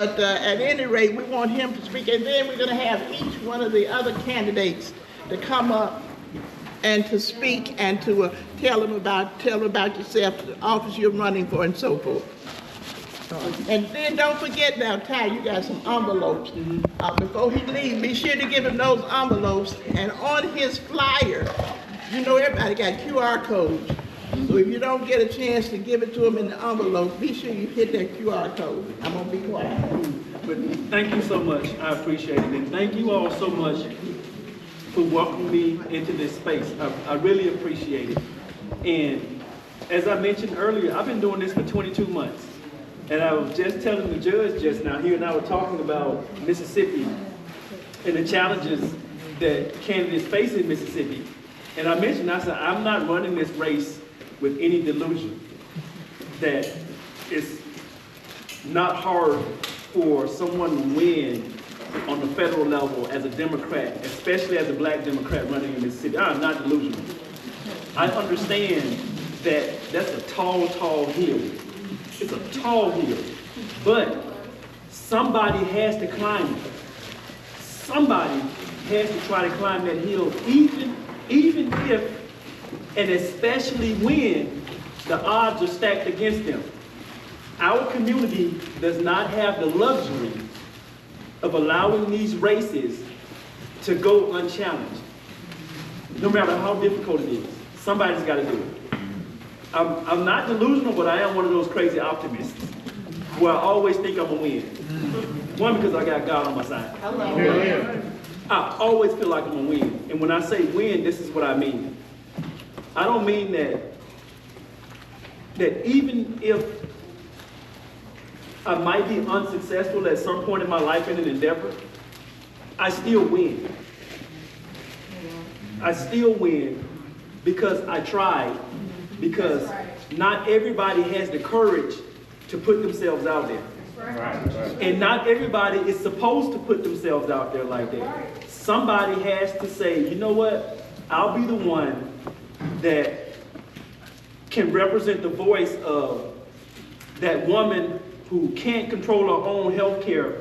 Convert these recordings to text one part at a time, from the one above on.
But at any rate, we want him to speak, and then we're going to have each one of the other candidates to come up and to speak and to tell them about yourself, the office you're running for, and so forth. And then don't forget now, Ty, you got some envelopes. Before he leaves, be sure to give him those envelopes. And on his flyer, you know everybody got QR codes. So if you don't get a chance to give it to him in the envelope, be sure you hit that QR code. I'm going to be quiet. But thank you so much. I appreciate it. And thank you all so much for welcoming me into this space. I really appreciate it. And as I mentioned earlier, I've been doing this for 22 months. And I was just telling the judge just now, he and I were talking about Mississippi and the challenges that candidates face in Mississippi. And I mentioned, I said, I'm not running this race with any delusion that it's not hard for someone to win on the federal level as a Democrat, especially as a black Democrat running in Mississippi. I'm not delusional. I understand that that's a tall, tall hill. It's a tall hill, but somebody has to climb it. Somebody has to try to climb that hill, even if and especially when the odds are stacked against them. Our community does not have the luxury of allowing these races to go unchallenged. No matter how difficult it is, somebody's got to do it. I'm not delusional, but I am one of those crazy optimists where I always think I'm gonna win. One, because I got God on my side. Hello. I always feel like I'm gonna win. And when I say win, this is what I mean. I don't mean that even if I might be unsuccessful at some point in my life in an endeavor, I still win. I still win because I tried, because not everybody has the courage to put themselves out there. And not everybody is supposed to put themselves out there like that. Somebody has to say, you know what, I'll be the one that can represent the voice of that woman who can't control her own health care,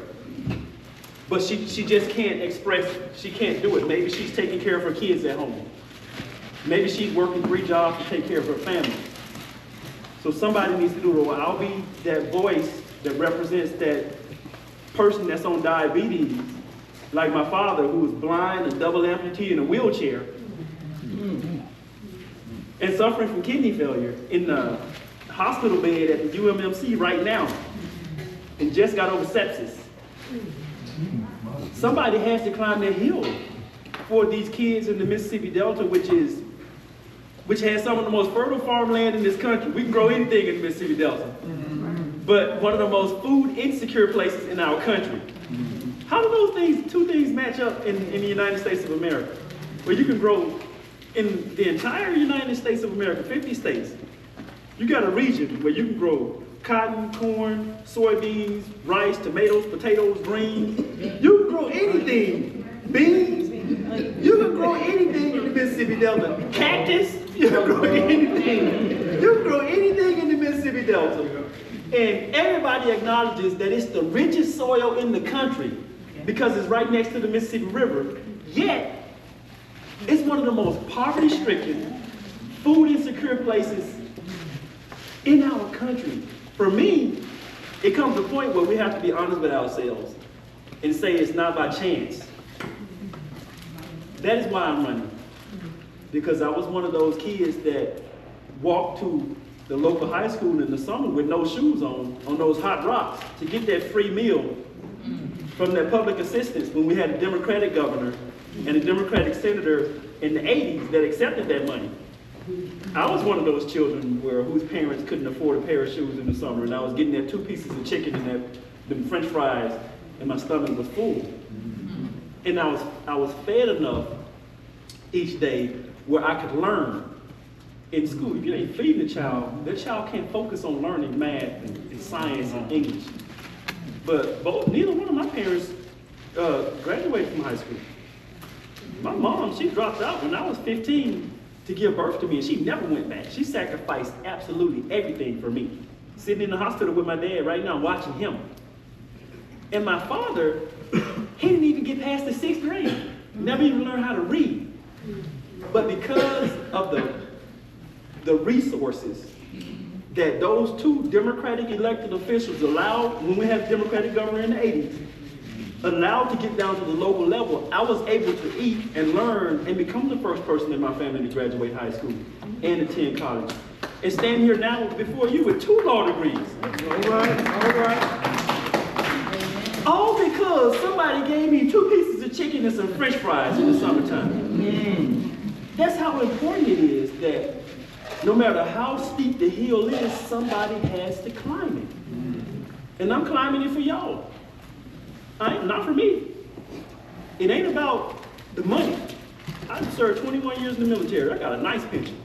but she just can't express it. She can't do it. Maybe she's taking care of her kids at home. Maybe she's working 3 jobs to take care of her family. So somebody needs to do it. Well, I'll be that voice that represents that person that's on diabetes, like my father, who was blind, a double amputee, in a wheelchair, and suffering from kidney failure in the hospital bed at the UMMC right now, and just got over sepsis. Somebody has to climb that hill for these kids in the Mississippi Delta, which has some of the most fertile farmland in this country. We can grow anything in the Mississippi Delta, but one of the most food insecure places in our country. How do those two things match up in the United States of America, where you can grow in the entire United States of America, 50 states? You got a region where you can grow cotton, corn, soybeans, rice, tomatoes, potatoes, greens. You can grow anything. Beans. You can grow anything in the Mississippi Delta. Cactus. You can grow anything. You can grow anything in the Mississippi Delta. And everybody acknowledges that it's the richest soil in the country because it's right next to the Mississippi River. Yet, it's one of the most poverty-stricken, food insecure places in our country. For me, it comes to a point where we have to be honest with ourselves and say it's not by chance. That is why I'm running. Because I was one of those kids that walked to the local high school in the summer with no shoes on those hot rocks to get that free meal from that public assistance when we had a Democratic governor and a Democratic senator in the 80s that accepted that money. I was one of those children whose parents couldn't afford a pair of shoes in the summer, and I was getting that 2 pieces of chicken and them French fries, and my stomach was full. And I was fed enough each day where I could learn. In school, if you ain't feeding the child, that child can't focus on learning math and science and English. But neither one of my parents graduated from high school. My mom, she dropped out when I was 15 to give birth to me, and she never went back. She sacrificed absolutely everything for me. Sitting in the hospital with my dad right now, watching him. And my father, he didn't even get past the 6th grade. Never even learned how to read. But because of the resources that those two Democratic elected officials allowed, when we had Democratic governor in the 80s, allowed to get down to the local level, I was able to eat and learn and become the first person in my family to graduate high school and attend college. And stand here now before you with 2 law degrees. All right. All because somebody gave me 2 pieces of chicken and some French fries in the summertime. That's how important it is that no matter how steep the hill is, somebody has to climb it. And I'm climbing it for y'all. Not for me. It ain't about the money. I served 21 years in the military. I got a nice pension.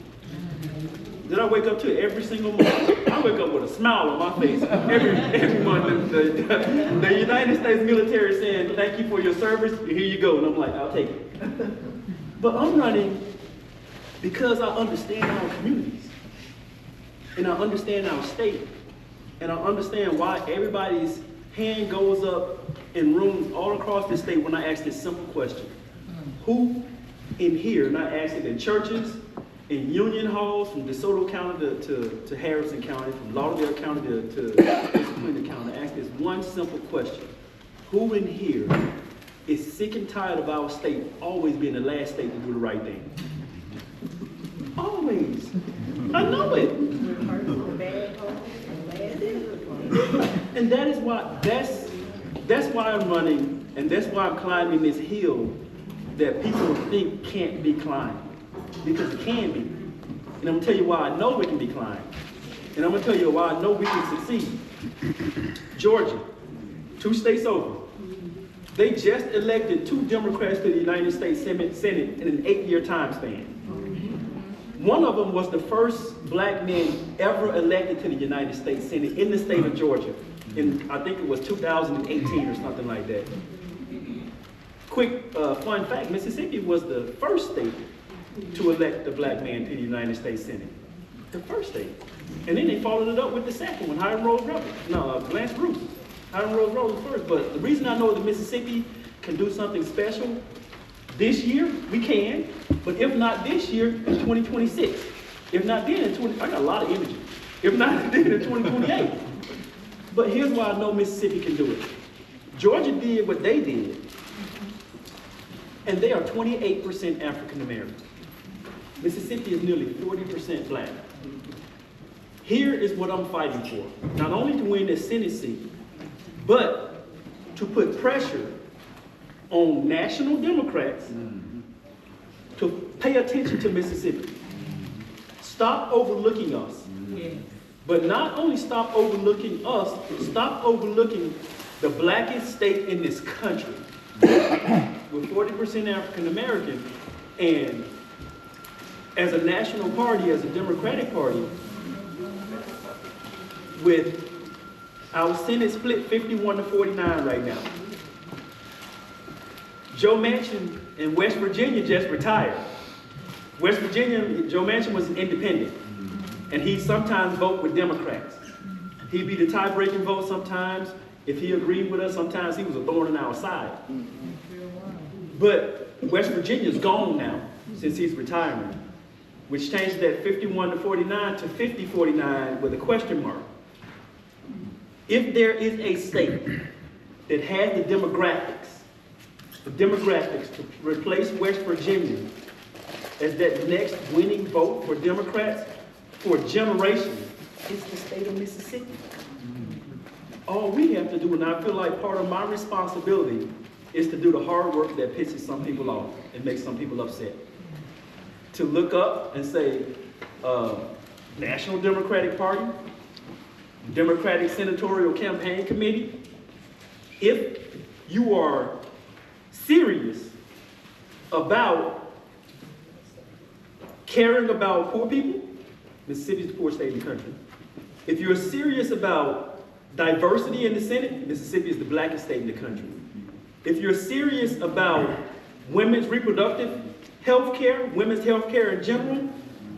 That I wake up to every single month. I wake up with a smile on my face every month. The United States military saying, thank you for your service, here you go. And I'm like, I'll take it. But I'm running because I understand our communities. And I understand our state. And I understand why everybody's hand goes up in rooms all across the state when I ask this simple question. Who in here, and I ask it in churches, in union halls, from DeSoto County to Harrison County, from Lauderdale County to Clinton County, I ask this one simple question. Who in here is sick and tired of our state always being the last state to do the right thing? Always. I know it. And that is why, that's why I'm running, and that's why I'm climbing this hill that people think can't be climbed. Because it can be. And I'm gonna tell you why I know it can be climbed. And I'm gonna tell you why I know we can succeed. Georgia, 2 states over. They just elected 2 Democrats to the United States Senate in an 8-year time span. One of them was the first black man ever elected to the United States Senate in the state of Georgia. In, I think it was 2018 or something like that. Quick fun fact, Mississippi was the first state to elect a black man to the United States Senate. The first state. And then they followed it up with the second one, Hiram Rose Rutherford. No, Lance Bruce. Hiram Rose Rutherford was first. But the reason I know that Mississippi can do something special this year, we can. But if not this year, in 2026. If not then, I got a lot of energy. If not then, in 2028. But here's why I know Mississippi can do it. Georgia did what they did, and they are 28% African American. Mississippi is nearly 40% black. Here is what I'm fighting for. Not only to win this Senate seat, but to put pressure on national Democrats to pay attention to Mississippi. Stop overlooking us. But not only stop overlooking us, stop overlooking the blackest state in this country. With 40% African American, and as a national party, as a Democratic Party, with our Senate split 51-49 right now. Joe Manchin in West Virginia just retired. West Virginia, Joe Manchin was an independent, and he sometimes vote with Democrats. He'd be the tie-breaking vote sometimes. If he agreed with us, sometimes he was a thorn in our side. But West Virginia's gone now since he's retiring, which changed that 51-49 to 50-49 with a question mark. If there is a state that has the demographics to replace West Virginia as that next winning vote for Democrats for generations, it's the state of Mississippi. All we have to do, and I feel like part of my responsibility, is to do the hard work that pisses some people off and makes some people upset. To look up and say, National Democratic Party, Democratic Senatorial Campaign Committee, if you are serious about caring about poor people, Mississippi is the poorest state in the country. If you're serious about diversity in the Senate, Mississippi is the blackest state in the country. If you're serious about women's reproductive health care, women's health care in general,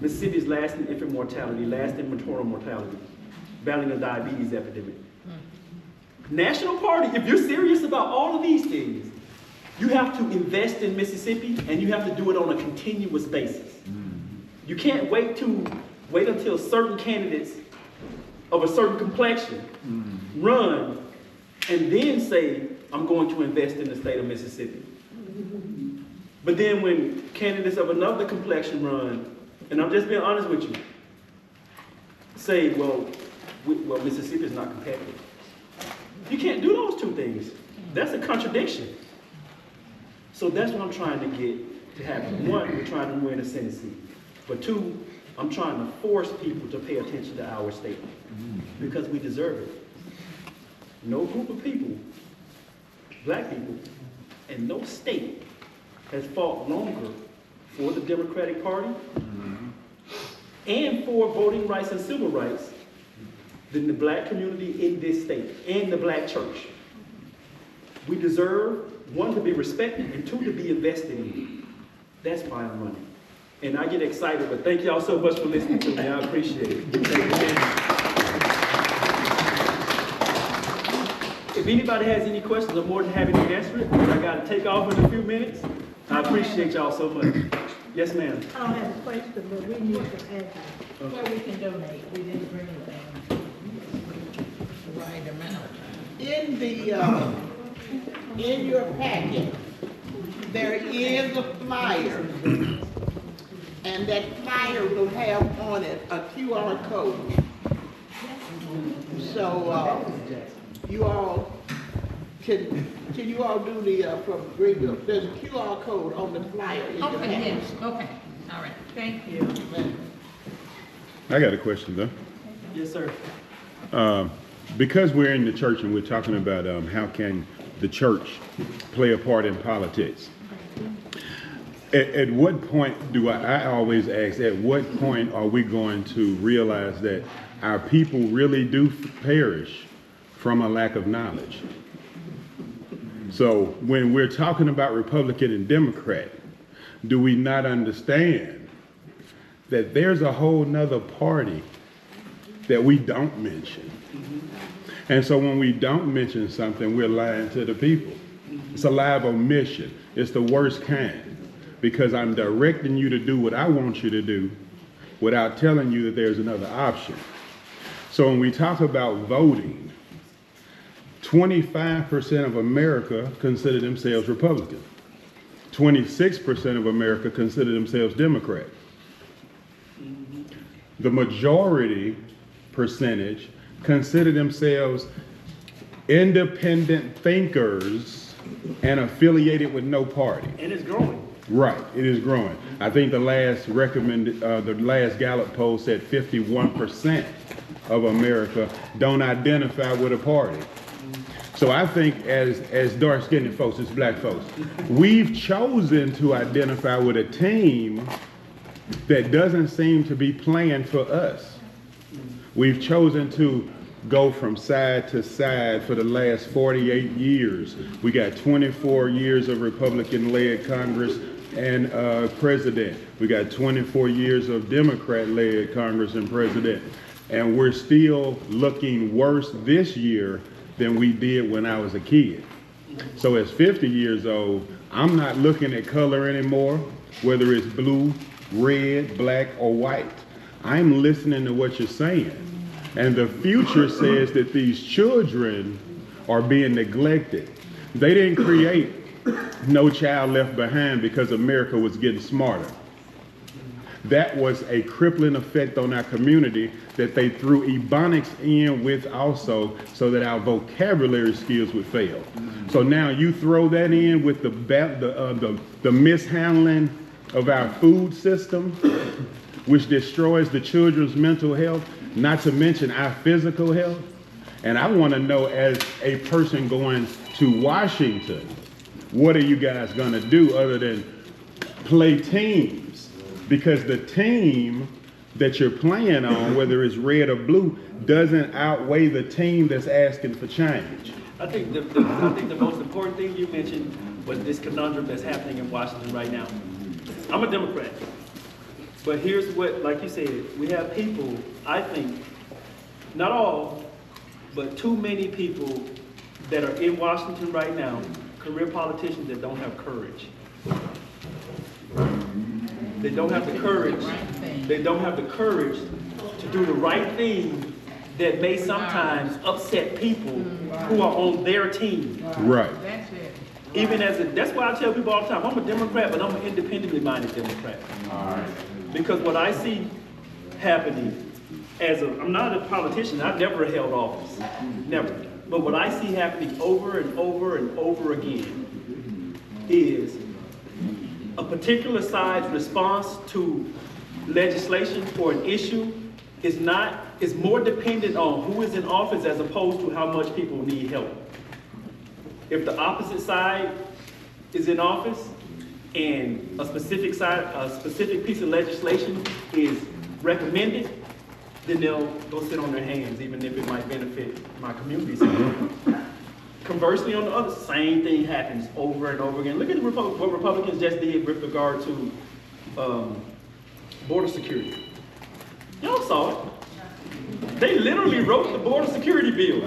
Mississippi is last in infant mortality, last in maternal mortality, battling a diabetes epidemic. national party, if you're serious about all of these things, you have to invest in Mississippi, and you have to do it on a continuous basis. You can't wait until certain candidates of a certain complexion run and then say, I'm going to invest in the state of Mississippi. But then when candidates of another complexion run, and I'm just being honest with you, say, well, Mississippi is not competitive. You can't do those two things. That's a contradiction. So that's what I'm trying to get to happen. One, we're trying to win a Senate seat. But two, I'm trying to force people to pay attention to our state because we deserve it. No group of people, black people, and no state has fought longer for the Democratic Party and for voting rights and civil rights than the black community in this state and the black church. We deserve, one, to be respected, and two, to be invested in. That's why I'm running. And I get excited, but thank y'all so much for listening to me. I appreciate it. If anybody has any questions, I'm more than happy to answer it. I got to take off in a few minutes. I appreciate y'all so much. Yes, ma'am. I don't have a question, but we need to add where we can donate. We didn't bring the right amount. In the, in your packet, there is a flyer, and that flyer will have on it a QR code. So, you all, can you all do the, from Greenville, there's a QR code on the flyer in your Okay, packet. yes, okay, all right, thank you. I got a question though. Yes, sir. Because we're in the church and we're talking about how can the church play a part in politics. At what point do I always ask, at what point are we going to realize that our people really do perish from a lack of knowledge? So when we're talking about Republican and Democrat, do we not understand that there's a whole nother party that we don't mention? And so when we don't mention something, we're lying to the people. It's a lie of omission. It's the worst kind, because I'm directing you to do what I want you to do without telling you that there's another option. So when we talk about voting, 25% of America consider themselves Republican. 26% of America consider themselves Democrat. The majority percentage consider themselves independent thinkers and affiliated with no party. And it's growing. Right, it is growing. I think the last Gallup poll said 51% of America don't identify with a party. So I think as dark-skinned folks, as black folks, we've chosen to identify with a team that doesn't seem to be playing for us. We've chosen to go from side to side for the last 48 years. We got 24 years of Republican-led Congress and president. We got 24 years of Democrat-led Congress and president. And we're still looking worse this year than we did when I was a kid. So as 50 years old, I'm not looking at color anymore, whether it's blue, red, black, or white. I'm listening to what you're saying. And the future says that these children are being neglected. They didn't create No Child Left Behind because America was getting smarter. That was a crippling effect on our community that they threw Ebonics in with also so that our vocabulary skills would fail. So now you throw that in with the mishandling of our food system, which destroys the children's mental health, not to mention our physical health. And I want to know, as a person going to Washington, what are you guys going to do other than play teams? Because the team that you're playing on, whether it's red or blue, doesn't outweigh the team that's asking for change. I think the most important thing you mentioned was this conundrum that's happening in Washington right now. I'm a Democrat, but here's what, like you said, we have people, I think, not all, but too many people that are in Washington right now, career politicians that don't have courage. They don't have the courage. They don't have the courage to do the right thing that may sometimes upset people who are on their team. Right. That's it. Even that's why I tell people all the time, I'm a Democrat, but I'm an independently minded Democrat. Because what I see happening I'm not a politician, I've never held office, never. But what I see happening over and over and over again is a particular side's response to legislation or an issue is more dependent on who is in office as opposed to how much people need help. If the opposite side is in office and a specific piece of legislation is recommended, then they'll go sit on their hands, even if it might benefit my community. Conversely, on the other, same thing happens over and over again. Look at what Republicans just did with regard to border security. Y'all saw it. They literally wrote the border security bill.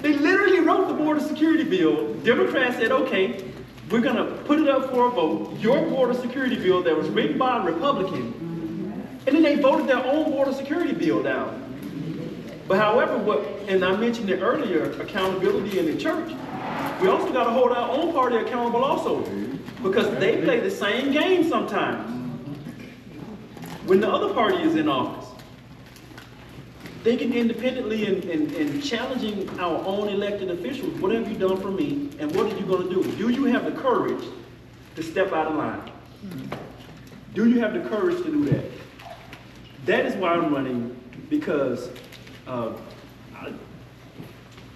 They literally wrote the border security bill. Democrats said, okay, we're gonna put it up for a vote. Your border security bill that was written by a Republican. And then they voted their own border security bill down. But however, and I mentioned it earlier, accountability in the church, we also got to hold our own party accountable also. Because they play the same game sometimes. When the other party is in office, thinking independently and challenging our own elected officials, what have you done for me and what are you going to do? Do you have the courage to step out of line? Do you have the courage to do that? That is why I'm running, because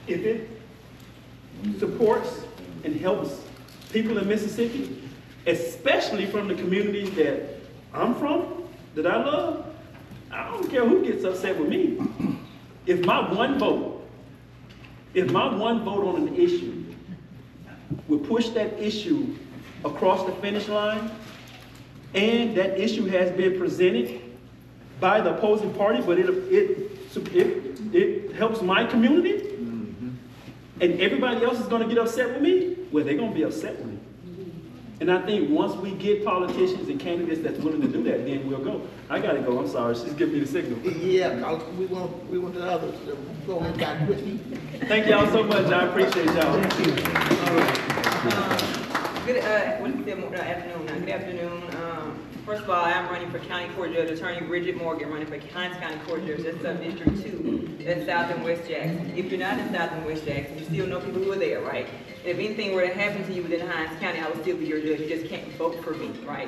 if it supports and helps people in Mississippi, especially from the communities that I'm from, that I love, I don't care who gets upset with me. If my one vote on an issue would push that issue across the finish line, and that issue has been presented by the opposing party, but it helps my community, and everybody else is going to get upset with me, well, they're going to be upset with me. And I think once we get politicians and candidates that's willing to do that, then we'll go. I got to go. I'm sorry. She's giving me the signal. Yeah, 'cause we want the others to go in back quickly. Thank y'all so much. I appreciate y'all. Good afternoon. Good afternoon. First of all, I'm running for County Court Judge Attorney Bridget Morgan, running for Hines County Court Judge. That's District 2. That's South and West Jackson. If you're not in South and West Jackson, you still know people who are there, right? If anything were to happen to you within Hines County, I would still be your judge. You just can't vote for me, right?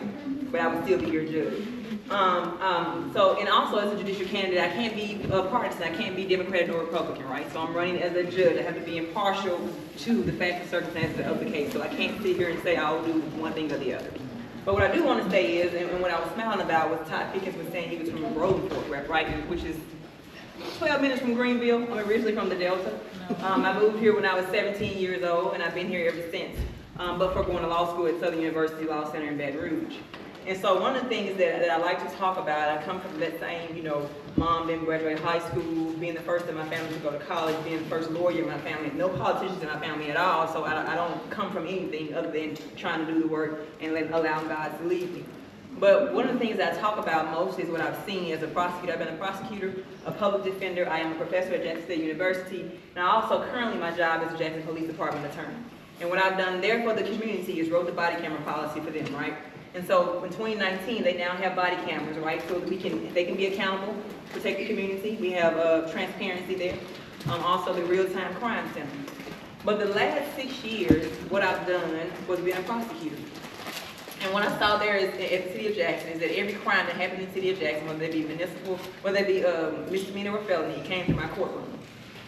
But I would still be your judge. And also as a judicial candidate, I can't be partisan. I can't be Democrat or Republican, right? So I'm running as a judge. I have to be impartial to the facts and circumstances of the case. So I can't sit here and say I'll do one thing or the other. But what I do want to say is, and what I was smiling about was Todd Pickens was saying he was from Rollingport, right? Which is 12 minutes from Greenville. I'm originally from the Delta. I moved here when I was 17 years old, and I've been here ever since. But for going to law school at Southern University Law Center in Baton Rouge. And so one of the things that I like to talk about, I come from that same, mom didn't graduate high school, being the first in my family to go to college, being the first lawyer in my family, no politicians in my family at all, so I don't come from anything other than trying to do the work and allowing God to lead me. But one of the things that I talk about most is what I've seen as a prosecutor. I've been a prosecutor, a public defender, I am a professor at Jackson State University, and I also currently my job is a Jackson Police Department attorney. And what I've done there for the community is wrote the body camera policy for them, right? And so in 2019, they now have body cameras, right? So that they can be accountable, protect the community. We have transparency there. Also the real-time crime center. But the last 6 years, what I've done was being a prosecutor. And what I saw there is, at the city of Jackson is that every crime that happened in the city of Jackson, whether they be municipal, whether they be misdemeanor or felony, came through my courtroom.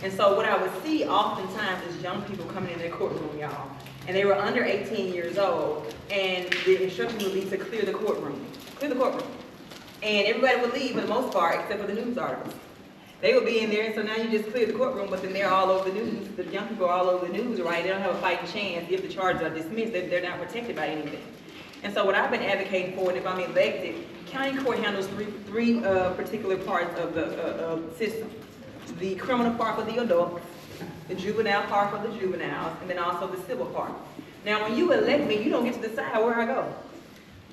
And so what I would see oftentimes is young people coming in their courtroom, y'all. And they were under 18 years old, and the instruction would be to clear the courtroom. Clear the courtroom. And everybody would leave for the most part, except for the news articles. They would be in there, and so now you just clear the courtroom, but then they're all over the news. The young people are all over the news, right? They don't have a fighting chance if the charges are dismissed. They're not protected by anything. And so what I've been advocating for, and if I'm elected, county court handles three particular parts of the system. The criminal part for the adults, the juvenile part for the juveniles, and then also the civil part. Now, when you elect me, you don't get to decide where I go.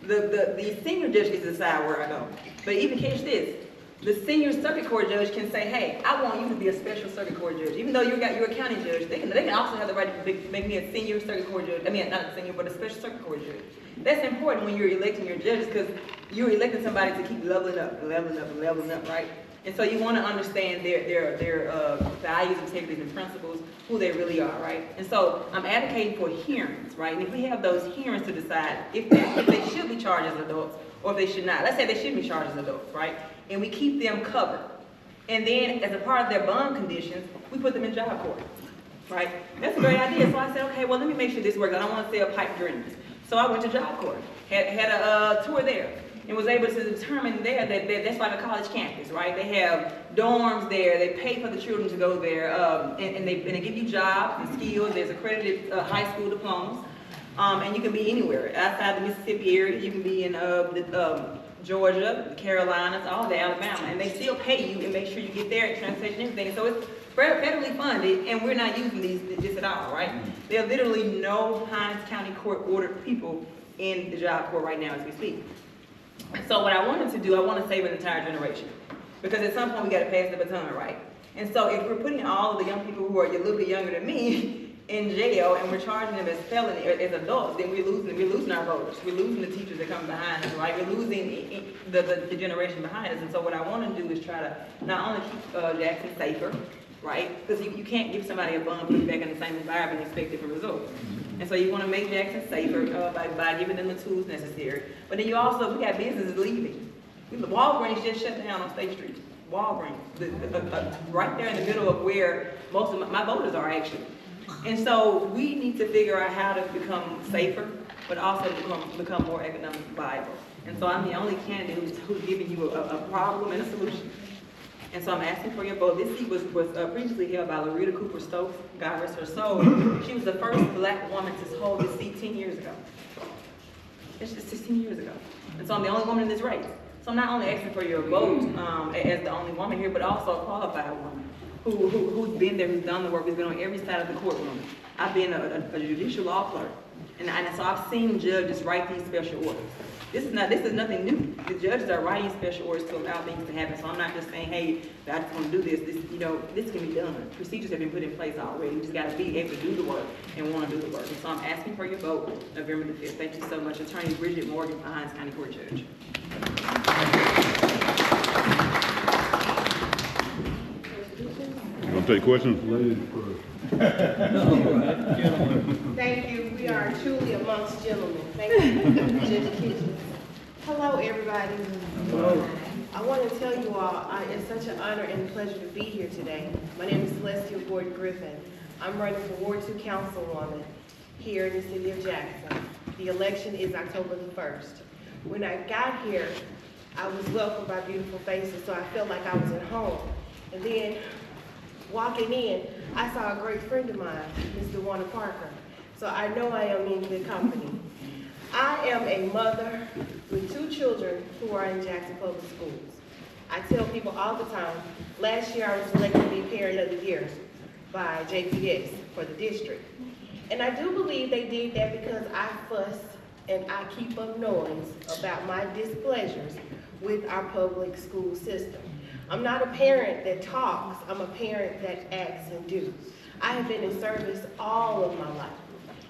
The senior judge gets to decide where I go. But even catch this, the senior circuit court judge can say, hey, I want you to be a special circuit court judge. Even though you're a county judge, they can also have the right to make me a senior circuit court judge. I mean, not a senior, but a special circuit court judge. That's important when you're electing your judges, because you're electing somebody to keep leveling up, right? And so you want to understand their values, integrities, and principles, who they really are, right? And so I'm advocating for hearings, right? And if we have those hearings to decide if they should be charged as adults or if they should not. Let's say they should be charged as adults, right? And we keep them covered. And then as a part of their bond conditions, we put them in job court, right? That's a great idea. So I said, okay, well, let me make sure this works. I don't want to sell pipe dreams. So I went to job court, had a tour there, and was able to determine there that that's like a college campus, right? They have dorms there, they pay for the children to go there, and they give you jobs and skills. There's accredited high school diplomas, and you can be anywhere. Outside the Mississippi area, you can be in Georgia, the Carolinas, all the Alabama, and they still pay you and make sure you get there, transportation, everything. So it's federally funded, and we're not using this at all, right? There are literally no Hinds County Court ordered people in the job court right now as we speak. So what I wanted to do, I want to save an entire generation, because at some point we got to pass the baton, right? And so if we're putting all of the young people who are a little bit younger than me in jail and we're charging them as felony, as adults, then we're losing our voters. We're losing the teachers that come behind us, right? We're losing the generation behind us. And so what I want to do is try to not only keep Jackson safer, right? Because you can't give somebody a bump, put them back in the same environment and expect different results. And so you want to make Jackson safer by giving them the tools necessary. But then we got businesses leaving. The Walgreens just shut down on State Street. Walgreens, right there in the middle of where most of my voters are actually. And so we need to figure out how to become safer, but also become more economically viable. And so I'm the only candidate who's giving you a problem and a solution. And so I'm asking for your vote. This seat was previously held by Loretta Cooper Stokes, God rest her soul. She was the first black woman to hold this seat 10 years ago. It's just 16 years ago. And so I'm the only woman in this race. So I'm not only asking for your vote as the only woman here, but also a qualified woman who's been there, who's done the work, who's been on every side of the courtroom. I've been a judicial law clerk. And so I've seen judges write these special orders. This is nothing new. The judges are writing special orders to allow things to happen. So I'm not just saying, hey, I just want to do this. This can be done. Procedures have been put in place already. We just got to be able to do the work and want to do the work. And so I'm asking for your vote November the 5th. Thank you so much. Attorney Bridget Morgan, Hinds County Court Judge. Want to take questions? Thank you. We are truly amongst gentlemen. Thank you, Judge Kitchen. Hello, everybody. Hello. I want to tell you all, it's such an honor and pleasure to be here today. My name is Celestia Gordon Griffin. I'm running for Ward 2 Councilwoman here in the city of Jackson. The election is October the 1st. When I got here, I was welcomed by beautiful faces, so I felt like I was at home. And then, walking in, I saw a great friend of mine, Mr. Warner Parker. So I know I am in good company. I am a mother with 2 children who are in Jackson Public Schools. I tell people all the time, last year I was elected to be Parent of the Year by JPS for the district. And I do believe they did that because I fuss and I keep up noise about my displeasures with our public school system. I'm not a parent that talks, I'm a parent that acts and do. I have been in service all of my life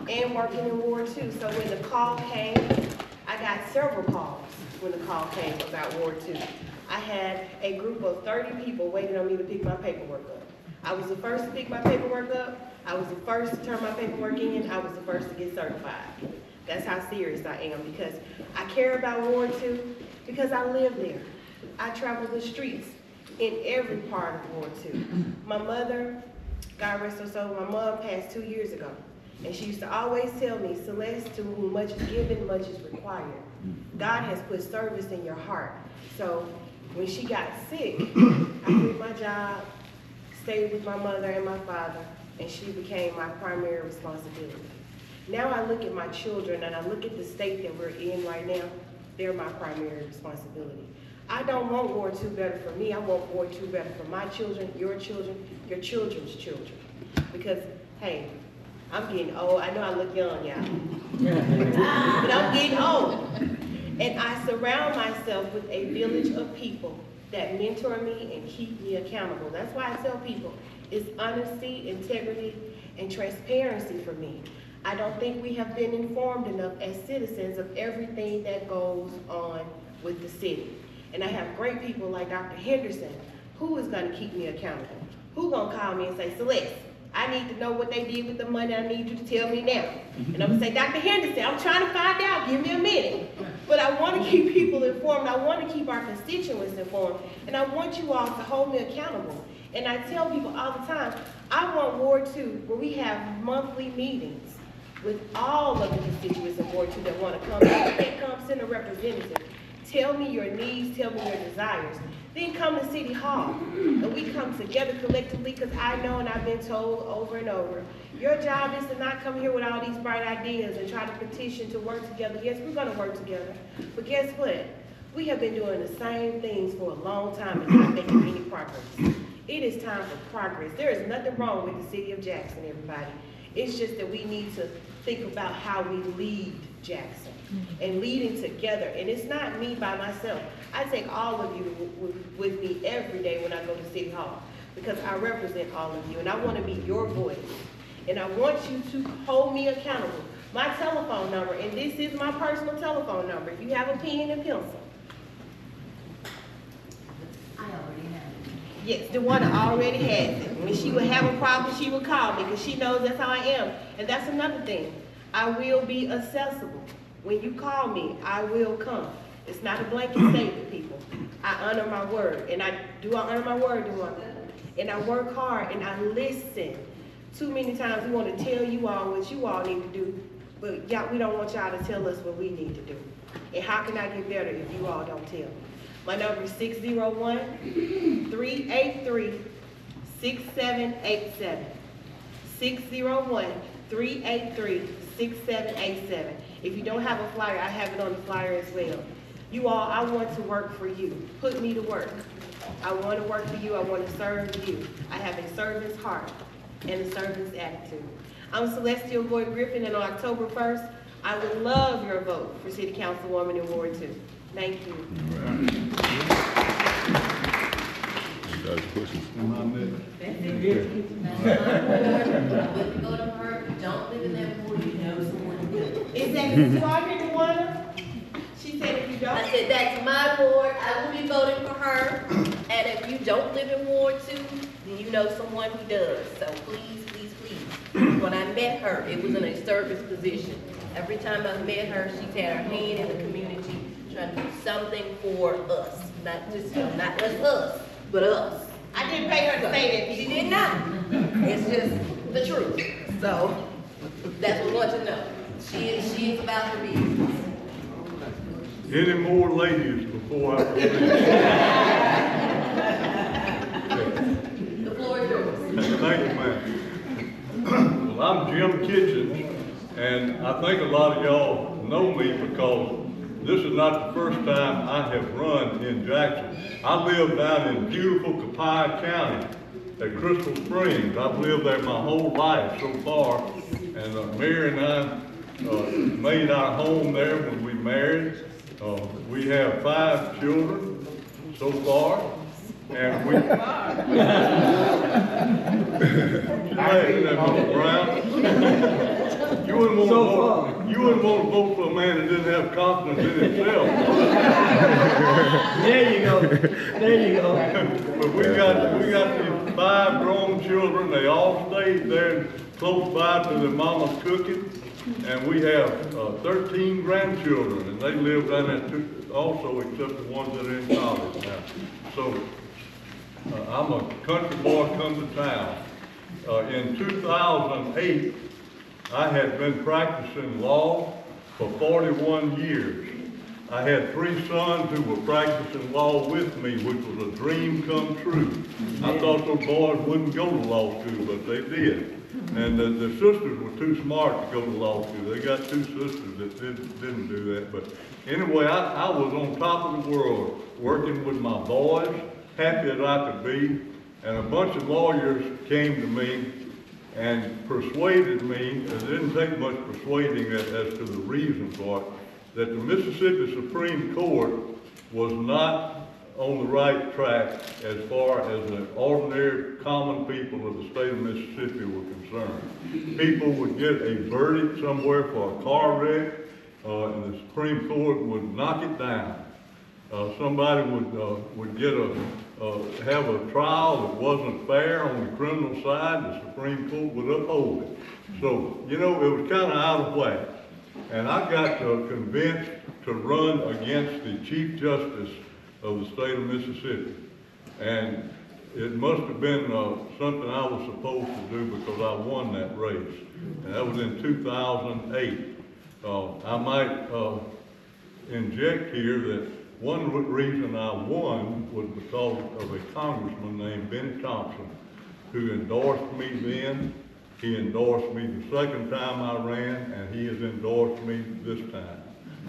and working in Ward 2. So when the call came, I got several calls when the call came about Ward 2. I had a group of 30 people waiting on me to pick my paperwork up. I was the first to pick my paperwork up. I was the first to turn my paperwork in. I was the first to get certified. That's how serious I am, because I care about Ward 2 because I live there. I travel the streets in every part of Ward 2. My mother, God rest her soul, my mom passed 2 years ago. And she used to always tell me, Celeste, to whom much is given, much is required. God has put service in your heart. So when she got sick, I quit my job, stayed with my mother and my father, and she became my primary responsibility. Now I look at my children and I look at the state that we're in right now, they're my primary responsibility. I don't want Ward 2 better for me, I want Ward 2 better for my children, your children's children. Because, hey, I'm getting old. I know I look young, y'all. But I'm getting old. And I surround myself with a village of people that mentor me and keep me accountable. That's why I tell people it's honesty, integrity, and transparency for me. I don't think we have been informed enough as citizens of everything that goes on with the city. And I have great people like Dr. Henderson, who is gonna keep me accountable. Who gonna call me and say, Celeste, I need to know what they did with the money. I need you to tell me now. And I'm gonna say, Dr. Henderson, I'm trying to find out. Give me a minute. But I want to keep people informed. I want to keep our constituents informed. And I want you all to hold me accountable. And I tell people all the time, I want Ward 2, where we have monthly meetings with all of the constituents of Ward 2 that want to come. If you can't come, send a representative. Tell me your needs, tell me your desires. Then come to City Hall, and we come together collectively, because I know and I've been told over and over, your job is to not come here with all these bright ideas and try to petition to work together. Yes, we're gonna work together, but guess what? We have been doing the same things for a long time and not making any progress. It is time for progress. There is nothing wrong with the city of Jackson, everybody. It's just that we need to think about how we lead Jackson and leading together. And it's not me by myself. I take all of you with me every day when I go to City Hall, because I represent all of you and I want to be your voice. And I want you to hold me accountable. My telephone number, and this is my personal telephone number, if you have a pen and pencil. I already have it. Yes, the one that already has it. When she would have a problem, she would call me, because she knows that's how I am. And that's another thing. I will be accessible. When you call me, I will come. It's not a blanket statement, people. I honor my word. And I honor my word, and I work hard and I listen. Too many times we want to tell you all what you all need to do, but y'all, we don't want y'all to tell us what we need to do. And how can I get better if you all don't tell me? My number is 601-383-6787. 601-383-6787. If you don't have a flyer, I have it on the flyer as well. You all, I want to work for you. Put me to work. I want to work for you. I want to serve you. I have a servant's heart and a servant's attitude. I'm Celestial Boyd Griffin, and on October 1st, I would love your vote for City Councilwoman in Ward 2. Thank you. Go to her, don't live in that ward, you know someone who does. Is that Swami Tawana? She said if you don't. I said, that's my ward, I will be voting for her, and if you don't live in Ward 2, then you know someone who does. So please, please, please. When I met her, it was in a service position. Every time I met her, she's had her hand in the community, trying to do something for us. Not just, not just us, but us. I didn't pay her to say that. She did not. It's just the truth. So that's what we want to know. She is about her business. Any more ladies before I proceed? The floor is yours. Thank you, ma'am. Well, I'm Jim Kitchens, and I think a lot of y'all know me because this is not the first time I have run in Jackson. I live down in beautiful Copiah County at Crystal Springs. I've lived there my whole life so far, and Mary and I made our home there when we married. We have 5 children so far, and we. You wouldn't want to vote for a man that didn't have confidence in himself. There you go. There you go. But we got these 5 grown children. They all stayed there close by to their mama's cooking. And we have 13 grandchildren, and they live down there too, also, except the ones that are in college now. So I'm a country boy come to town. In 2008, I had been practicing law for 41 years. I had 3 sons who were practicing law with me, which was a dream come true. I thought those boys wouldn't go to law school, but they did. And the sisters were too smart to go to law school. They got 2 sisters that didn't do that. But anyway, I was on top of the world, working with my boys, happy as I could be. And a bunch of lawyers came to me and persuaded me, it didn't take much persuading as to the reason for it, that the Mississippi Supreme Court was not on the right track as far as the ordinary common people of the state of Mississippi were concerned. People would get a verdict somewhere for a car wreck, and the Supreme Court would knock it down. Somebody would get have a trial that wasn't fair on the criminal side, the Supreme Court would uphold it. So, you know, it was kind of out of whack. And I got convinced to run against the Chief Justice of the state of Mississippi. And it must have been something I was supposed to do because I won that race. And that was in 2008. I might inject here that one reason I won was because of a congressman named Benny Thompson, who endorsed me then. He endorsed me the second time I ran, and he has endorsed me this time.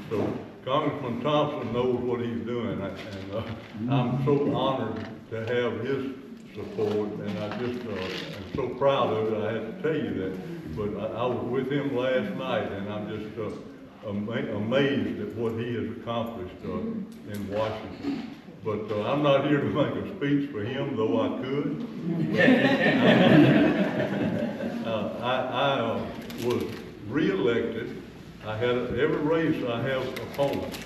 So Congressman Thompson knows what he's doing, and I'm so honored to have his support, and I just am so proud of it. I had to tell you that, but I was with him last night, and I'm just amazed at what he has accomplished in Washington. But I'm not here to make a speech for him, though I could. I was re-elected. I had every race I have opponents.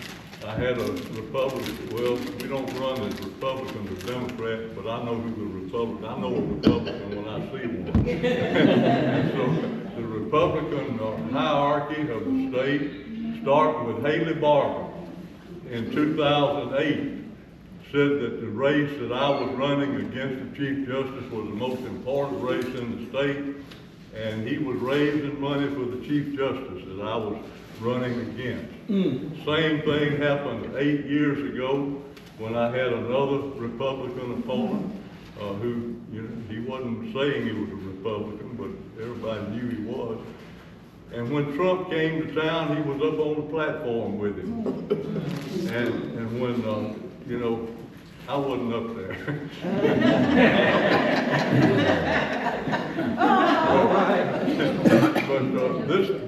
I had a Republican, well, we don't run as Republicans or Democrats, but I know who the Republican, I know a Republican when I see one. So the Republican hierarchy of the state, starting with Haley Barbour in 2008, said that the race that I was running against the Chief Justice was the most important race in the state, and he was raising money for the Chief Justice that I was running against. Same thing happened 8 years ago when I had another Republican opponent who, you know, he wasn't saying he was a Republican, but everybody knew he was. And when Trump came to town, he was up on the platform with him. And when, you know, I wasn't up there. But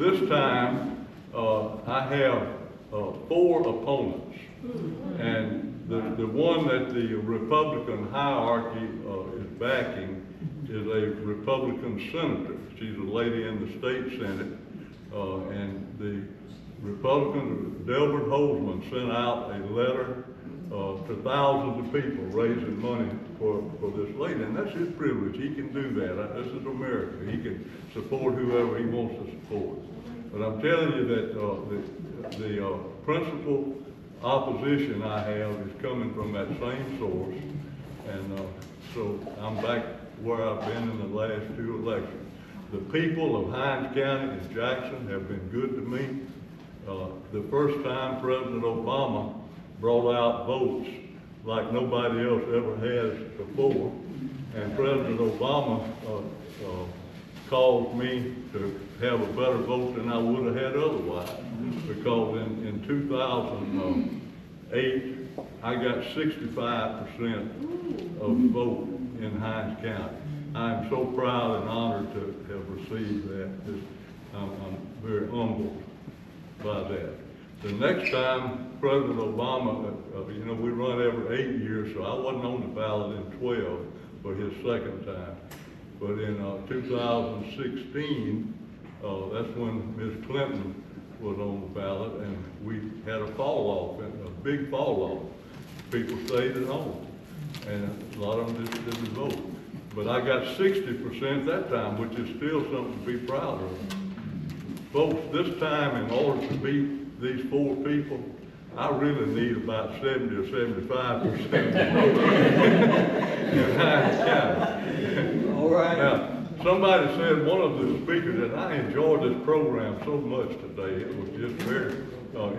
this time, I have 4 opponents. And the one that the Republican hierarchy is backing is a Republican senator. She's a lady in the state Senate. And the Republican, Delbert Holzman, sent out a letter to thousands of people raising money for this lady, and that's his privilege. He can do that. This is America. He can support whoever he wants to support. But I'm telling you that the principal opposition I have is coming from that same source, and so I'm back where I've been in the last 2 elections. The people of Hinds County and Jackson have been good to me. The first time President Obama brought out votes like nobody else ever has before. And President Obama caused me to have a better vote than I would have had otherwise. Because in 2008, I got 65% of the vote in Hinds County. I'm so proud and honored to have received that. I'm very humbled by that. The next time, President Obama, you know, we run every 8 years, so I wasn't on the ballot in 12 for his second time. But in 2016, that's when Ms. Clinton was on the ballot, and we had a fall off, a big fall off. People stayed at home, and a lot of them just didn't vote. But I got 60% that time, which is still something to be proud of. Folks, this time, in order to beat these 4 people, I really need about 70 or 75% in Hinds County. All right. Now, somebody said, one of the speakers, that I enjoyed this program so much today. It was just very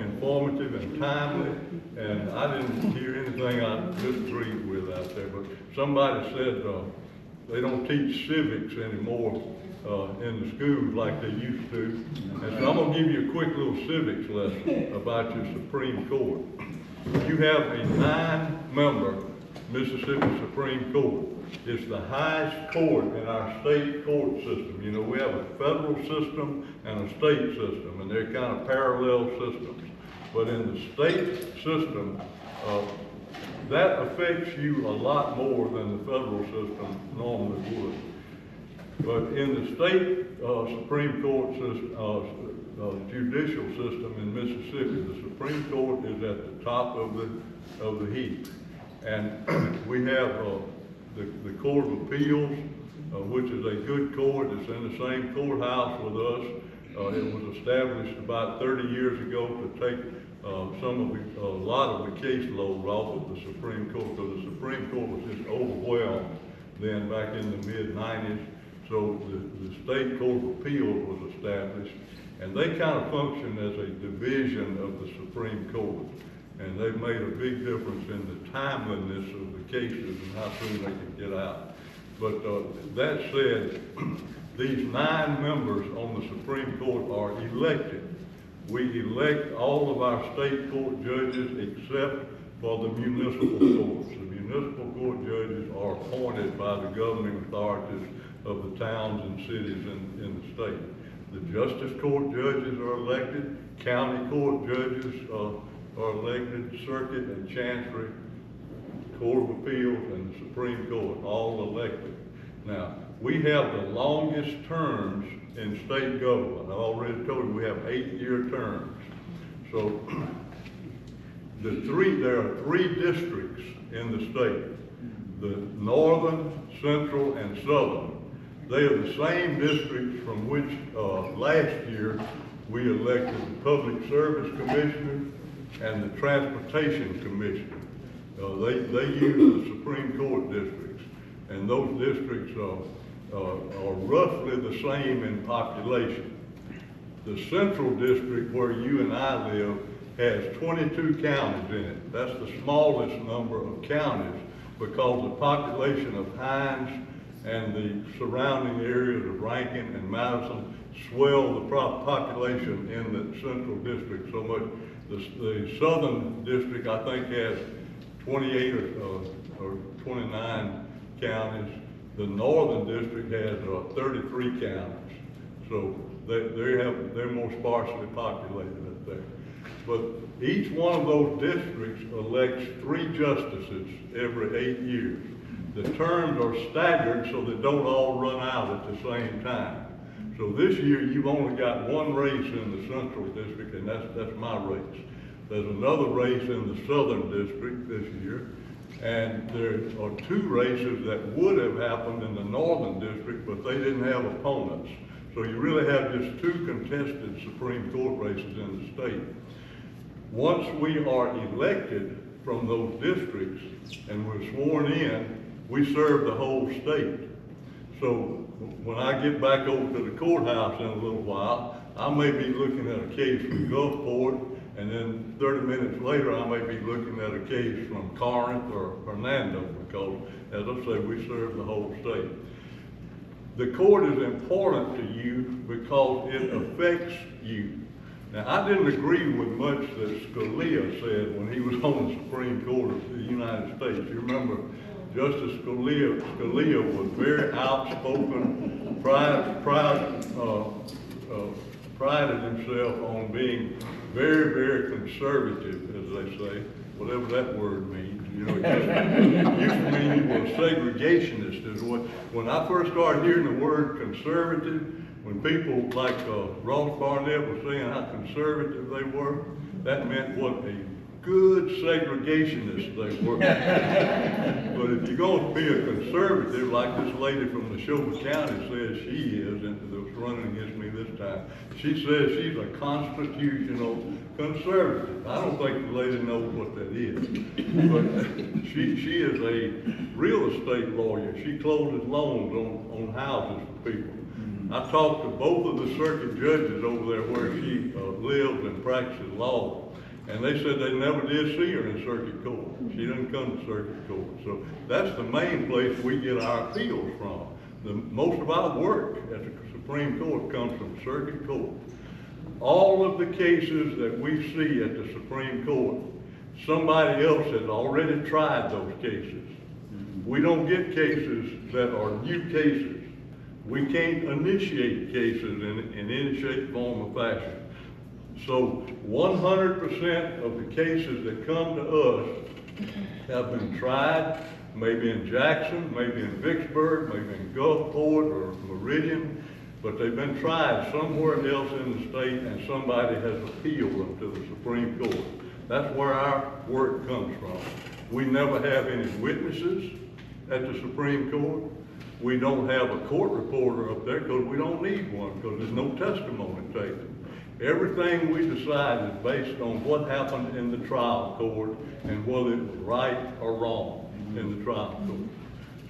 informative and timely, and I didn't hear anything I disagreed with out there. But somebody said they don't teach civics anymore in the schools like they used to. And so I'm gonna give you a quick little civics lesson about your Supreme Court. You have a 9-member Mississippi Supreme Court. It's the highest court in our state court system. You know, we have a federal system and a state system, and they're kind of parallel systems. But in the state system, that affects you a lot more than the federal system normally would. But in the state Supreme Court system, judicial system in Mississippi, the Supreme Court is at the top of the heap. And we have the Court of Appeals, which is a good court. It's in the same courthouse with us. It was established about 30 years ago to take a lot of the caseload off of the Supreme Court, because the Supreme Court was just overwhelmed then back in the mid-90s. So the State Court of Appeals was established, and they kind of function as a division of the Supreme Court. And they've made a big difference in the timeliness of the cases and how soon they can get out. But that said, these 9 members on the Supreme Court are elected. We elect all of our state court judges except for the municipal courts. The municipal court judges are appointed by the governing authorities of the towns and cities in the state. The justice court judges are elected, county court judges are elected, circuit and chancery, Court of Appeals, and the Supreme Court, all elected. Now, we have the longest terms in state government. I already told you we have 8-year terms. So there are 3 districts in the state, the northern, central, and southern. They are the same districts from which last year we elected the Public Service Commissioner and the Transportation Commissioner. They use the Supreme Court districts, and those districts are roughly the same in population. The Central District, where you and I live, has 22 counties in it. That's the smallest number of counties because the population of Hines and the surrounding areas of Rankin and Madison swell the population in the Central District so much. The Southern District, I think, has 28 or 29 counties. The Northern District has 33 counties. So they're more sparsely populated up there. But each one of those districts elects 3 justices every 8 years. The terms are staggered so they don't all run out at the same time. So this year you've only got 1 race in the Central District, and that's my race. There's another race in the Southern District this year, and there are 2 races that would have happened in the Northern District, but they didn't have opponents. So you really have just 2 contested Supreme Court races in the state. Once we are elected from those districts and we're sworn in, we serve the whole state. So when I get back over to the courthouse in a little while, I may be looking at a case from Gulfport, and then 30 minutes later, I may be looking at a case from Corinth or Hernando, because, as I say, we serve the whole state. The court is important to you because it affects you. Now, I didn't agree with much that Scalia said when he was on the Supreme Court of the United States. You remember, Justice Scalia was very outspoken, prided himself on being very, very conservative, as they say, whatever that word means. You know, it used to mean he was segregationist. When I first started hearing the word conservative, when people like Ross Barnett were saying how conservative they were, that meant what a good segregationist they were. But if you're going to be a conservative, like this lady from Neshoba County says she is, and that was running against me this time, she says she's a constitutional conservative. I don't think the lady knows what that is. But she is a real estate lawyer. She closes loans on houses for people. I talked to both of the circuit judges over there where she lives and practices law, and they said they never did see her in circuit court. She didn't come to circuit court. So that's the main place we get our appeals from. Most of our work at the Supreme Court comes from circuit court. All of the cases that we see at the Supreme Court, somebody else has already tried those cases. We don't get cases that are new cases. We can't initiate cases in any shape, form, or fashion. So 100% of the cases that come to us have been tried, maybe in Jackson, maybe in Vicksburg, maybe in Gulfport or Meridian, but they've been tried somewhere else in the state and somebody has appealed them to the Supreme Court. That's where our work comes from. We never have any witnesses at the Supreme Court. We don't have a court reporter up there because we don't need one because there's no testimony taken. Everything we decide is based on what happened in the trial court and whether it was right or wrong in the trial court.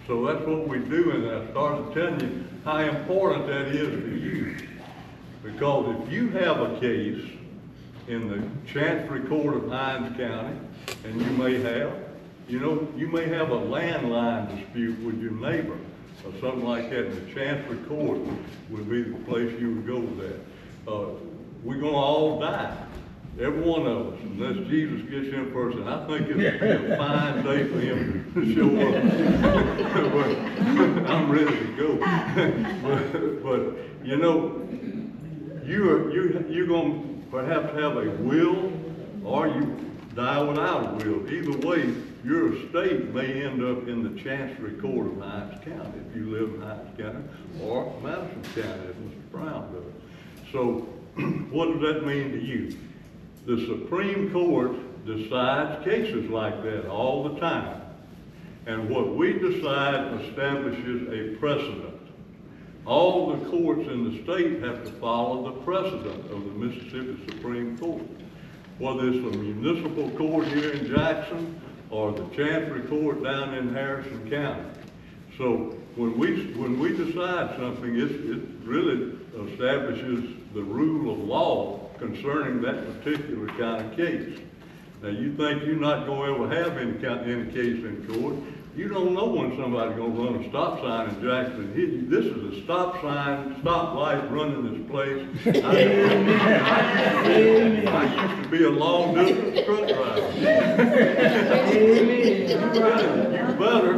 So that's what we do, and I started telling you how important that is to you. Because if you have a case in the Chancery Court of Hinds County, and you may have a landline dispute with your neighbor or something like that, and the Chancery Court would be the place you would go with that. We're gonna all die, every one of us, unless Jesus gets in first, and I think it's a fine day for him to show up. I'm ready to go. but you know, you're gonna perhaps have a will, or you die without a will. Either way, your estate may end up in the Chancery Court of Hinds County if you live in Hinds County, or Madison County if Mr. Brown does. So what does that mean to you? The Supreme Court decides cases like that all the time. And what we decide establishes a precedent. All the courts in the state have to follow the precedent of the Mississippi Supreme Court. Whether it's the municipal court here in Jackson or the Chancery Court down in Harrison County. So when we decide something, it really establishes the rule of law concerning that particular kind of case. Now you think you're not going to ever have any case in court. You don't know when somebody's going to run a stop sign in Jackson and hit you. This is a stop sign, stop light running this place. I used to be a long distance truck driver. Better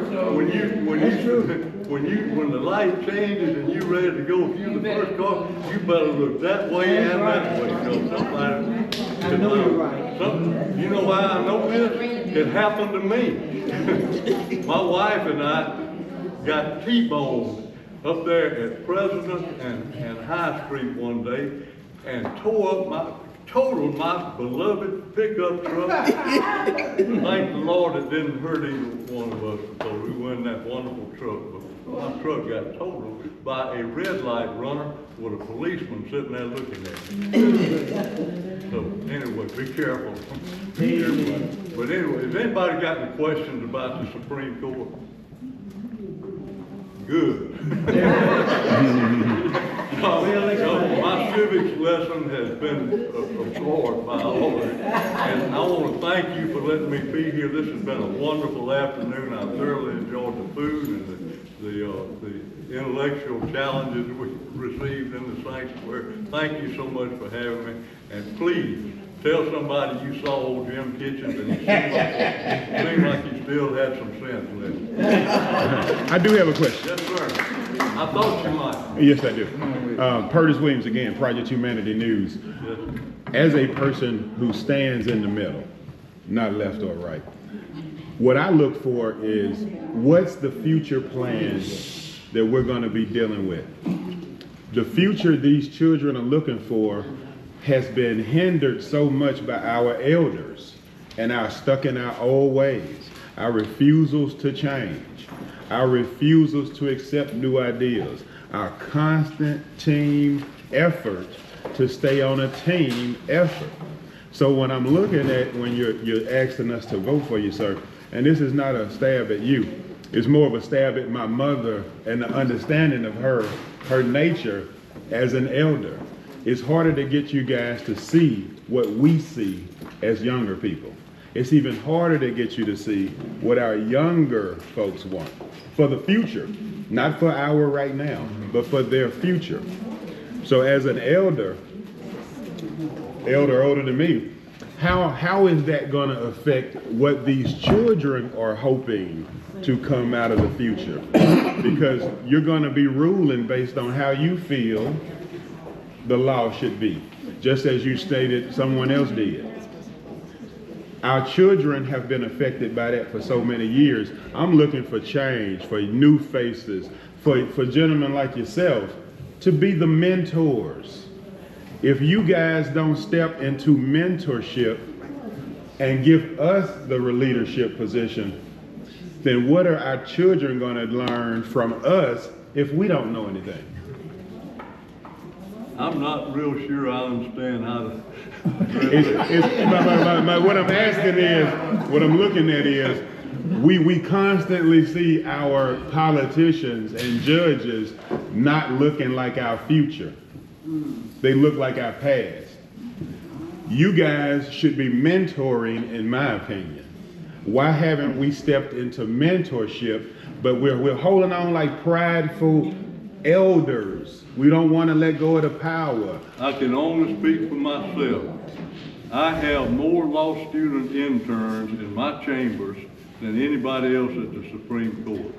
when the light changes and you're ready to go, if you're the first car, you better look that way and that way. I know you're right. You know why I know this? It happened to me. My wife and I got T-boned up there at President and High Street one day and totaled my beloved pickup truck. Thank the Lord it didn't hurt either one of us because we were in that wonderful truck. But my truck got totaled by a red light runner with a policeman sitting there looking at me. So anyway, be careful. Be careful. But anyway, has anybody got any questions about the Supreme Court? Good. My civics lesson has been absorbed by all of it. And I want to thank you for letting me be here. This has been a wonderful afternoon. I thoroughly enjoyed the food and the intellectual challenges we received in the sanctuary. Thank you so much for having me. And please, tell somebody you saw old Jim Kitchens and he seemed like he still had some sense left. I do have a question. Yes, sir. I thought you might. Yes, I do. Curtis Williams again, Project Humanity News. Yes. As a person who stands in the middle, not left or right, what I look for is what's the future plan that we're going to be dealing with. The future these children are looking for has been hindered so much by our elders and our stuck in our old ways, our refusals to change, our refusals to accept new ideas, our constant team effort to stay on a team effort. So when I'm looking at when you're asking us to vote for you, sir, and this is not a stab at you, it's more of a stab at my mother and the understanding of her nature as an elder. It's harder to get you guys to see what we see as younger people. It's even harder to get you to see what our younger folks want for the future, not for our right now, but for their future. So as an elder older than me, how is that going to affect what these children are hoping to come out of the future? Because you're going to be ruling based on how you feel the law should be, just as you stated someone else did. Our children have been affected by that for so many years. I'm looking for change, for new faces, for gentlemen like yourself to be the mentors. If you guys don't step into mentorship and give us the leadership position, then what are our children going to learn from us if we don't know anything? I'm not real sure I understand how to. What I'm asking is, what I'm looking at is, we constantly see our politicians and judges not looking like our future. They look like our past. You guys should be mentoring, in my opinion. Why haven't we stepped into mentorship, but we're holding on like prideful elders? We don't want to let go of the power. I can only speak for myself. I have more law student interns in my chambers than anybody else at the Supreme Court.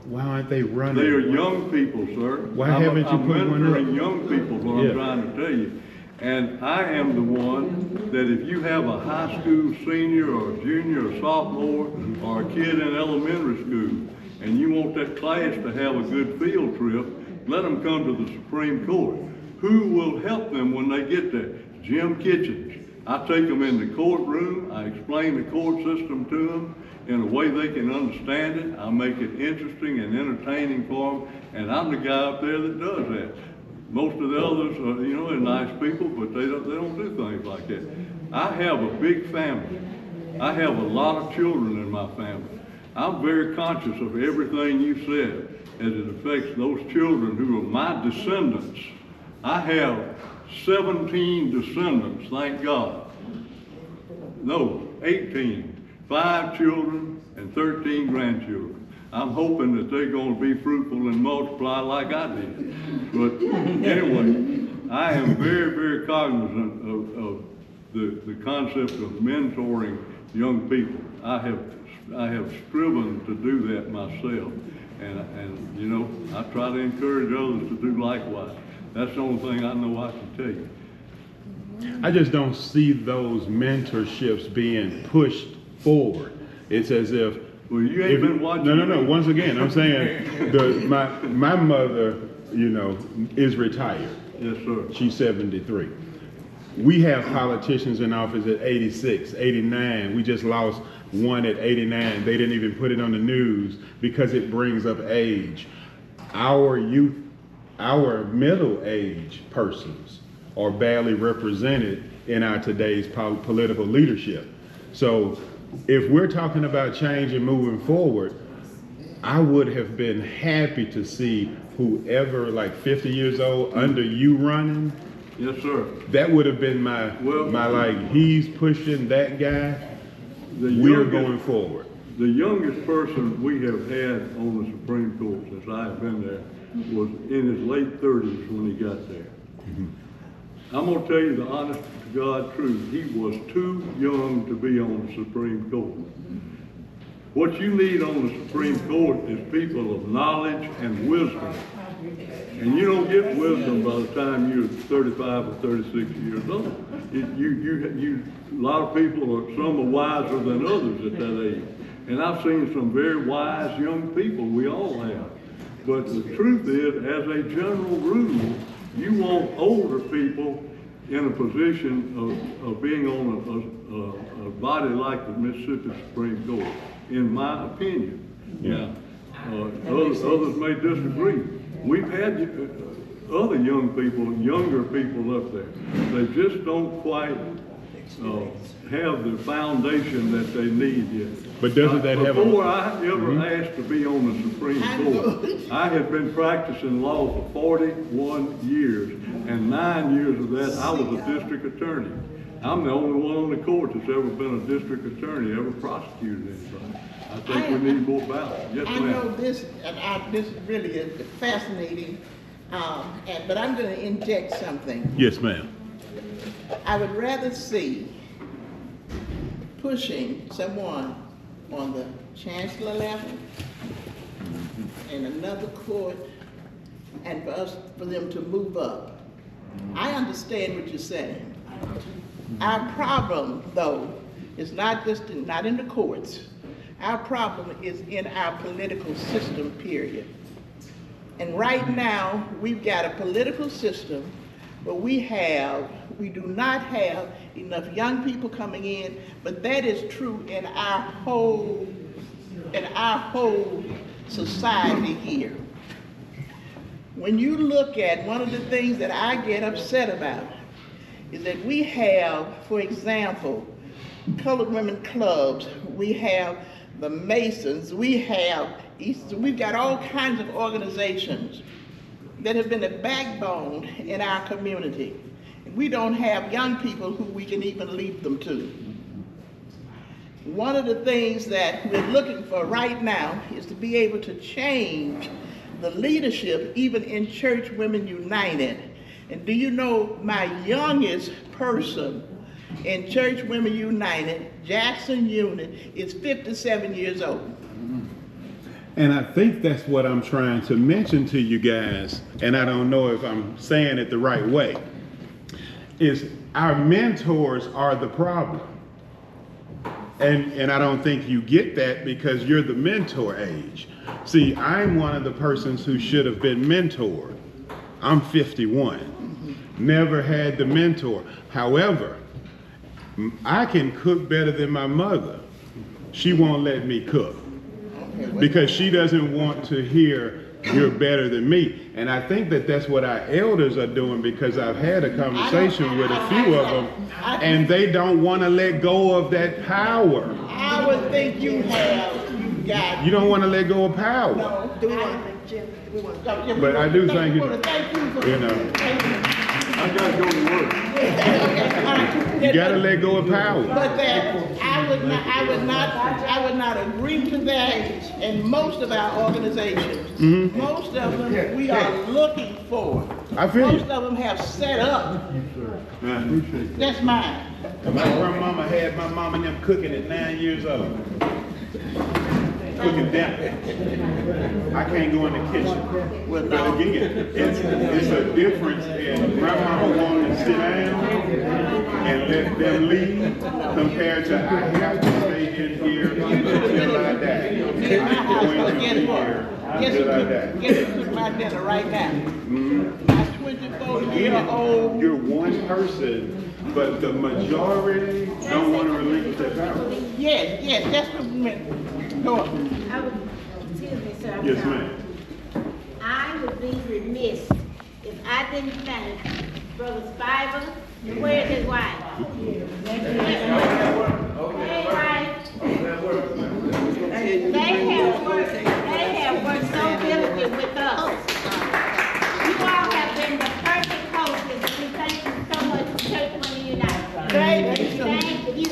Why aren't they running? They are young people, sir. Why haven't you put one up? I'm mentoring young people, what I'm trying to tell you. And I am the one that if you have a high school senior or a junior or sophomore or a kid in elementary school and you want that class to have a good field trip, let them come to the Supreme Court. Who will help them when they get there? Jim Kitchens. I take them in the courtroom, I explain the court system to them in a way they can understand it. I make it interesting and entertaining for them, and I'm the guy up there that does that. Most of the others are, you know, they're nice people, but they don't do things like that. I have a big family. I have a lot of children in my family. I'm very conscious of everything you said as it affects those children who are my descendants. I have 17 descendants, thank God. No, 18. 5 children and 13 grandchildren. I'm hoping that they're going to be fruitful and multiply like I did. But anyway, I am very, very cognizant of the concept of mentoring young people. I have striven to do that myself. And you know, I try to encourage others to do likewise. That's the only thing I know I can tell you. I just don't see those mentorships being pushed forward. It's as if, well, you ain't been watching. No. Once again, I'm saying my mother, you know, is retired. Yes, sir. She's 73. We have politicians in office at 86, 89. We just lost one at 89. They didn't even put it on the news because it brings up age. Our youth, our middle-aged persons are badly represented in our today's political leadership. So if we're talking about change and moving forward, I would have been happy to see whoever, like 50 years old, under you running. Yes, sir. That would have been my like, he's pushing that guy. We're going forward. The youngest person we have had on the Supreme Court since I have been there was in his late 30s when he got there. Mm-hmm. I'm going to tell you the honest to God truth. He was too young to be on the Supreme Court. What you need on the Supreme Court is people of knowledge and wisdom. And you don't get wisdom by the time you're 35 or 36 years old. A lot of people some are wiser than others at that age. And I've seen some very wise young people, we all have. But the truth is, as a general rule, you want older people in a position of being on a body like the Mississippi Supreme Court, in my opinion. Yeah. Others may disagree. We've had other younger people up there. They just don't quite have the foundation that they need yet. But doesn't that have Before I ever asked to be on the Supreme Court, I had been practicing law for 41 years, and 9 years of that I was a district attorney. I'm the only one on the court that's ever been a district attorney, ever prosecuted anybody. I think we need more balance. Yes, I ma'am. know this, and this really is fascinating, but I'm going to inject something. Yes, ma'am. I would rather see pushing someone on the chancellor level and another court, and for them to move up. I understand what you're saying. Our problem, though, is not in the courts. Our problem is in our political system, period. And right now, we've got a political system where we do not have enough young people coming in, but that is true in our whole society here. When you look at one of the things that I get upset about is that we have, for example, colored women clubs, we have the Masons, we've got all kinds of organizations that have been a backbone in our community. And we don't have young people who we can even lead them to. One of the things that we're looking for right now is to be able to change the leadership even in Church Women United. And do you know my youngest person in Church Women United, Jackson Unit, is 57 years old. And I think that's what I'm trying to mention to you guys, and I don't know if I'm saying it the right way, is our mentors are the problem. And I don't think you get that because you're the mentor age. See, I'm one of the persons who should have been mentored. I'm 51. Never had the mentor. However, I can cook better than my mother. She won't let me cook because she doesn't want to hear you're better than me. And I think that that's what our elders are doing, because I've had a conversation with a few of them and they don't want to let go of that power. I would think you got. You don't want to let go of power. No, do we? But I do think you know. I gotta go to work. You gotta let go of power. But that I would not agree to that. And most of our organizations, most of them we are looking for. I feel you. Most of them have set up. That's mine. My grandmama had my mom and them cooking at 9 years old. Cooking dinner. I can't go in the kitchen. Well, But no. again, it's a difference in grandmama wanting to sit down and let them lead compared to I have to stay in here until I die. I'm going to be here until I die. Guess who cook my dinner right now? My 24-year-old. You're one person, but the majority don't want to relinquish their power. Yes, that's what we meant. Go on. I would, excuse me, sir. I'm Yes, sorry. ma'am. I would be remiss if I didn't thank Brother Spiver. Where's his wife? Hey, wife. They have worked so diligently with us. You all have been the perfect hostess. We thank you so much for Church Women United. Thank you so much. Thank you.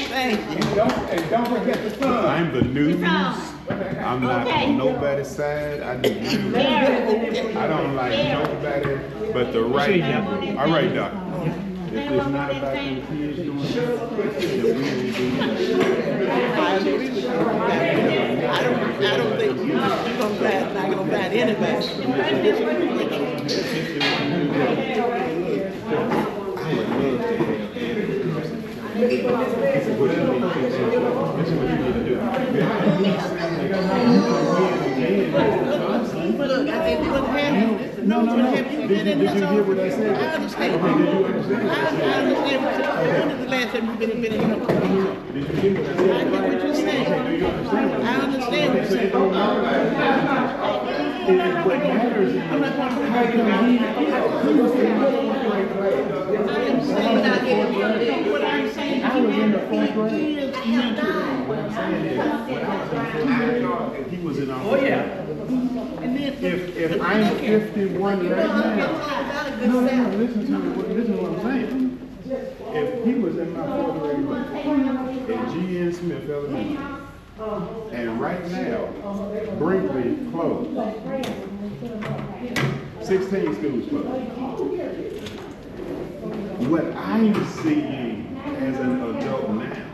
Thank you. Don't forget the sun. I'm the news. Son. I'm not Okay. on nobody's side. I do news. Very. I don't like nobody but the right. All right, Doc. If it's not about them kids doing something, then we ain't doing that. I agree with you. I don't think you're not gonna find anybody who disagree with you. Look, I think what happened. No. Have you been in this? I understand. I understand. When is the last time you've been in I get what you're saying. I understand what you're saying. What matters is I'm not going to I am saying what I'm saying. I was in the fourth grade. He is mentoring. He was in our. Oh yeah. If I'm 51 right now, no, listen to what I'm saying. If he was in my fourth grade at G.N. Smith Elementary, and right now, Brinkley closed. 16 schools closed. What I'm seeing as an adult now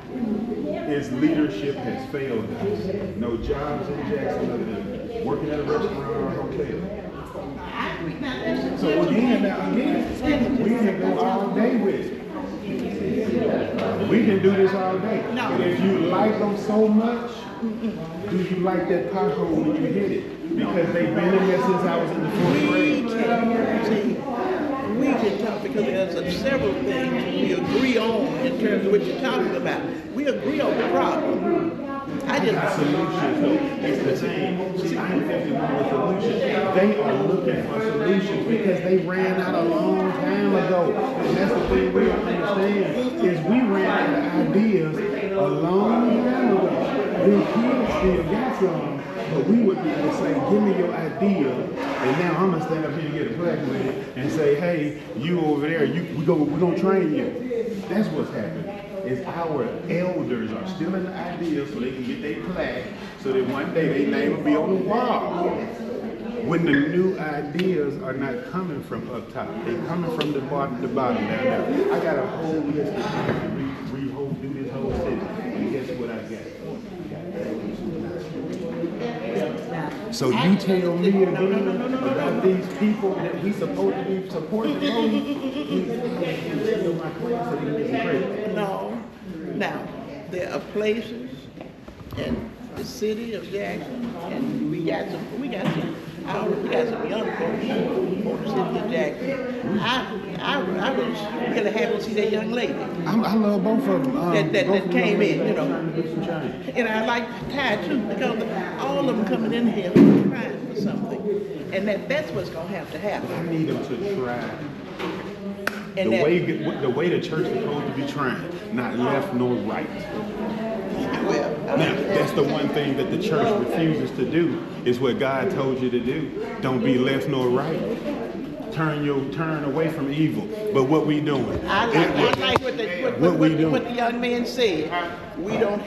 is leadership has failed us. No jobs in Jackson other than working at a restaurant or a hotel. I agree. Now, that's So again, we can go all day with it. We can do this all day. No. But if you like them so much, do you like that pothole when you hit it? Because they've been in there since I was in the fourth grade. We can talk because there's several things we agree on in terms of what you're talking about. We agree on the problem. I The just, solutions, though, it's the same. See, I ain't 51 with solutions. They are looking for solutions because they ran out a long time ago. And that's the thing we don't understand, is we ran out of ideas a long time ago. The kids still got some, but we would be able to say, give me your idea, and now I'm gonna stand up here and get a plaque with it and say, hey, you over there, we're gonna train you. That's what's happening. Is our elders are still in the idea so they can get their plaque, so that one day their name will be on the wall. When the new ideas are not coming from up top, they're coming from the bottom down there. I got a whole list of things to do this whole city, and guess what I got? So you tell me again about these people that we supposed to be supporting. My class that he is great. no. Now, there are places in the city of Jackson, and we got some young folks in the city of Jackson. I was really happy to see that young lady. I love both of them. That came in, you know. Trying to do some change. And I like Ty too, because all of them coming in here trying for something. And that's what's gonna have to I happen. need them to try. And The way the church is supposed to be trying, not left nor right. well, Now, that's the one thing that the church refuses to do, is what God told you to do. Don't be left nor right. Turn away from evil. But what we doing? I like what the young man said. We are